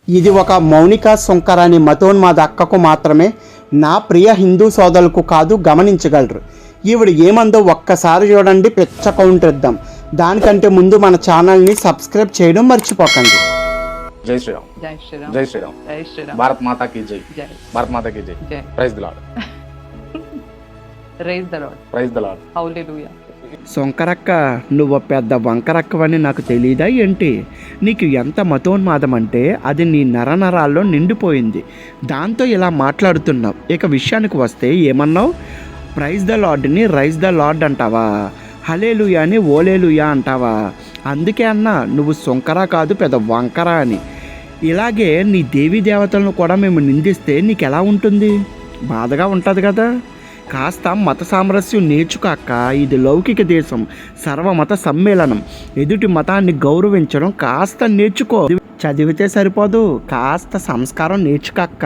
ఇది ఒక మౌనిక సుంకర్ అనే మతోన్మాద అక్కకు మాత్రమే, నా ప్రియ హిందూ సోదరులకు కాదు, గమనించగలరు. ఈవిడ ఏమందో ఒక్కసారి చూడండి, పిచ్చ కౌంటర్ ఇద్దాం. దానికంటే ముందు మన ఛానల్ని సబ్స్క్రైబ్ చేయడం మర్చిపోకండి. జై శ్రీరామ్. జై శ్రీరామ్. జై శ్రీరామ్. జై శ్రీరామ్. భారత్ మాతా కీ జై. జై. భారత్ మాతా కీ జై. జై. Praise the lord. Raise the lord. Praise the lord. Hallelujah. సుంకరక్క, నువ్వు పెద్ద వంకరక్కవని నాకు తెలియదా ఏంటి? నీకు ఎంత మతోన్మాదం అంటే అది నీ నరనరాల్లో నిండిపోయింది. దాంతో ఇలా మాట్లాడుతున్నావు. ఇక విషయానికి వస్తే ఏమన్నావు? ప్రైజ్ ద లార్డ్ని రైజ్ ద లార్డ్ అంటావా? హల్లెలూయా అని ఓలేలుయా అంటావా? అందుకే అన్నా నువ్వు సుంకర కాదు, పెద్ద వంకర అని. ఇలాగే నీ దేవీ దేవతలను కూడా మేము నిందిస్తే నీకు ఎలా ఉంటుంది? బాధగా ఉంటుంది కదా. కాస్త మత సామరస్యం నేర్చుకో అక్క. ఇది లౌకిక దేశం, సర్వమత సమ్మేళనం. ఎదుటి మతాన్ని గౌరవించడం కాస్త నేర్చుకో. చదివితే సరిపోదు, కాస్త సంస్కారం నేర్చుకో అక్క.